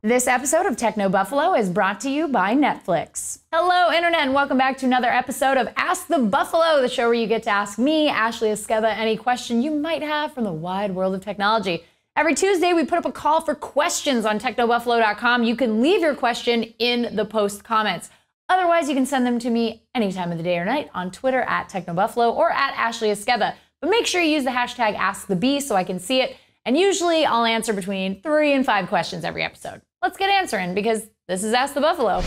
This episode of Techno Buffalo is brought to you by Netflix. Hello, Internet, and welcome back to another episode of Ask the Buffalo, the show where you get to ask me, Ashley Esqueda, any question you might have from the wide world of technology. Every Tuesday, we put up a call for questions on technobuffalo.com. You can leave your question in the post comments. Otherwise, you can send them to me any time of the day or night on Twitter at TechnoBuffalo or at Ashley Esqueda. But make sure you use the hashtag AskTheBee so I can see it. And usually I'll answer between 3 and 5 questions every episode. Let's get answering because this is Ask the Buffalo.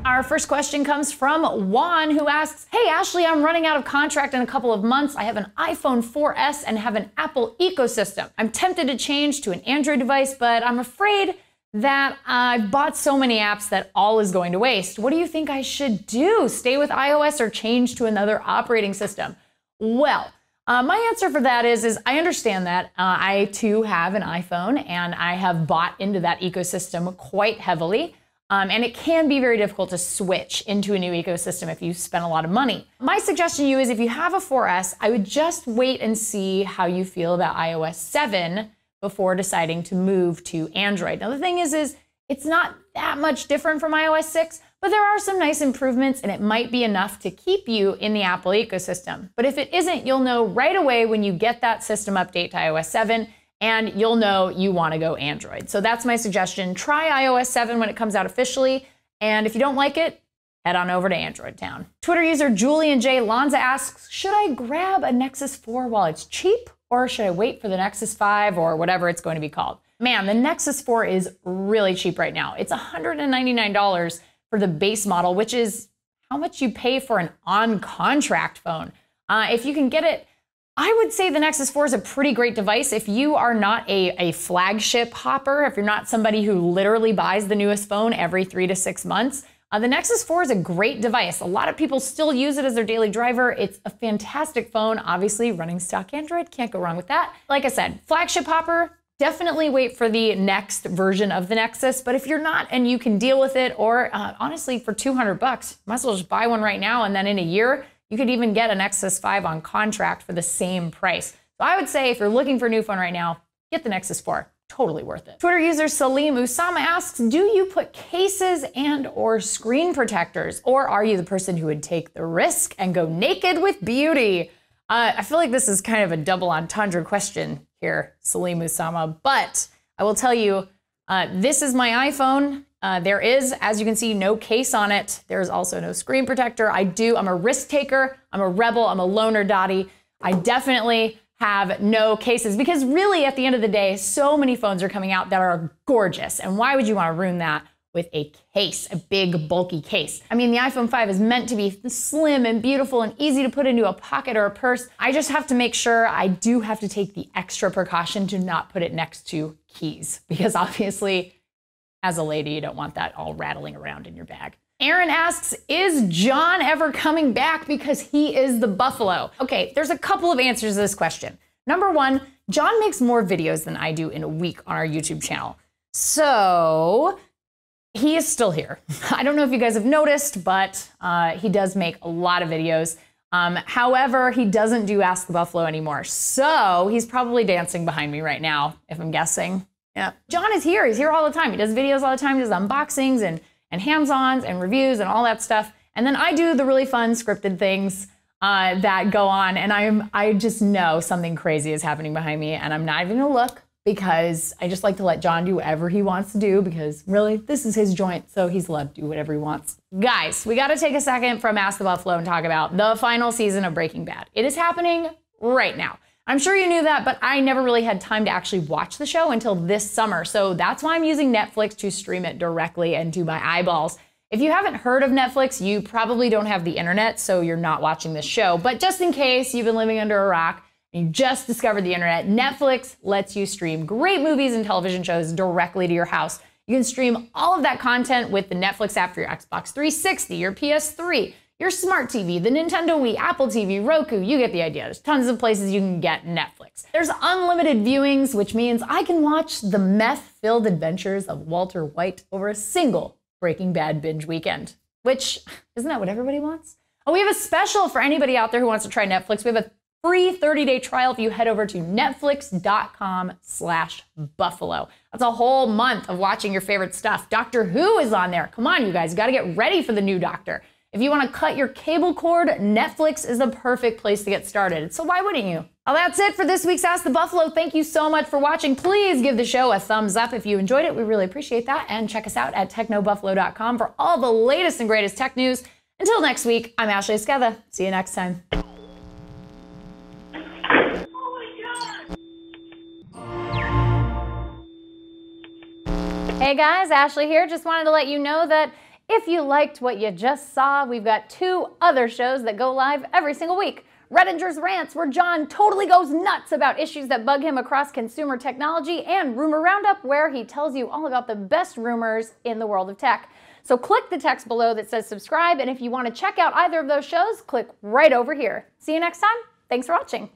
Our first question comes from Juan, who asks, "Hey Ashley, I'm running out of contract in a couple of months. I have an iPhone 4S and have an Apple ecosystem. I'm tempted to change to an Android device, but I'm afraid that I've bought so many apps that all is going to waste. What do you think I should do? Stay with iOS or change to another operating system?" Well, my answer for that is I understand that. I too have an iPhone and I have bought into that ecosystem quite heavily. And it can be very difficult to switch into a new ecosystem if you spend a lot of money. My suggestion to you is if you have a 4S, I would just wait and see how you feel about iOS 7 before deciding to move to Android. Now the thing is it's not that much different from iOS 6, but there are some nice improvements and it might be enough to keep you in the Apple ecosystem. But if it isn't, you'll know right away when you get that system update to iOS 7 and you'll know you want to go Android. So that's my suggestion. Try iOS 7 when it comes out officially. And if you don't like it, head on over to Android Town. Twitter user Julian J. Lanza asks, should I grab a Nexus 4 while it's cheap? Or should I wait for the Nexus 5 or whatever it's going to be called? Man, the Nexus 4 is really cheap right now. It's $199 for the base model, which is how much you pay for an on-contract phone. If you can get it, I would say the Nexus 4 is a pretty great device. If you are not a flagship hopper, if you're not somebody who literally buys the newest phone every 3 to 6 months, the Nexus 4 is a great device. A lot of people still use it as their daily driver. It's a fantastic phone. Obviously, running stock Android, can't go wrong with that. Like I said, flagship hopper, definitely wait for the next version of the Nexus. But if you're not and you can deal with it, or honestly, for $200, might as well just buy one right now. And then in a year, you could even get a Nexus 5 on contract for the same price. So I would say if you're looking for a new phone right now, get the Nexus 4. Totally worth it. Twitter user Salim Usama asks, do you put cases and or screen protectors? Or are you the person who would take the risk and go naked with beauty? I feel like this is kind of a double entendre question here, Salim Usama. But I will tell you, this is my iPhone. There is, as you can see, no case on it. There's also no screen protector. I'm a risk taker. I'm a rebel. I'm a loner dotty. I definitely have no cases because really at the end of the day, so many phones are coming out that are gorgeous. And why would you want to ruin that with a case, a big bulky case? I mean, the iPhone 5 is meant to be slim and beautiful and easy to put into a pocket or a purse. I just have to make sure I do have to take the extra precaution to not put it next to keys because obviously as a lady, you don't want that all rattling around in your bag. Aaron asks, is John ever coming back because he is the Buffalo? Okay, there's a couple of answers to this question. Number one, John makes more videos than I do in a week on our YouTube channel. So he is still here. I don't know if you guys have noticed, but he does make a lot of videos. However, he doesn't do Ask the Buffalo anymore. So he's probably dancing behind me right now, if I'm guessing. Yeah, John is here. He's here all the time. He does videos all the time. He does unboxings and hands-ons and reviews and all that stuff. And then I do the really fun scripted things that go on. And I just know something crazy is happening behind me. And I'm not even gonna look because I just like to let John do whatever he wants to do because really, this is his joint. So he's allowed to do whatever he wants. Guys, we got to take a second from Ask the Buffalo and talk about the final season of Breaking Bad. It is happening right now. I'm sure you knew that, but I never really had time to actually watch the show until this summer. So that's why I'm using Netflix to stream it directly into my eyeballs. If you haven't heard of Netflix, you probably don't have the internet, so you're not watching this show. But just in case you've been living under a rock and you just discovered the internet, Netflix lets you stream great movies and television shows directly to your house. You can stream all of that content with the Netflix app for your Xbox 360, your PS3, your smart TV, the Nintendo Wii, Apple TV, Roku, you get the idea. There's tons of places you can get Netflix. There's unlimited viewings, which means I can watch the meth-filled adventures of Walter White over a single Breaking Bad binge weekend, which, isn't that what everybody wants? Oh, we have a special for anybody out there who wants to try Netflix. We have a free 30-day trial if you head over to netflix.com/buffalo. That's a whole month of watching your favorite stuff. Doctor Who is on there. Come on, you guys, got to get ready for the new Doctor. If you want to cut your cable cord, Netflix is the perfect place to get started. So why wouldn't you? Well, that's it for this week's Ask the Buffalo. Thank you so much for watching. Please give the show a thumbs up if you enjoyed it. We really appreciate that. And check us out at technobuffalo.com for all the latest and greatest tech news. Until next week, I'm Ashley Esqueda. See you next time. Hey guys, Ashley here. Just wanted to let you know that if you liked what you just saw, we've got 2 other shows that go live every single week. Rettinger's Rants, where John totally goes nuts about issues that bug him across consumer technology, and Rumor Roundup, where he tells you all about the best rumors in the world of tech. So click the text below that says subscribe, and if you want to check out either of those shows, click right over here. See you next time. Thanks for watching.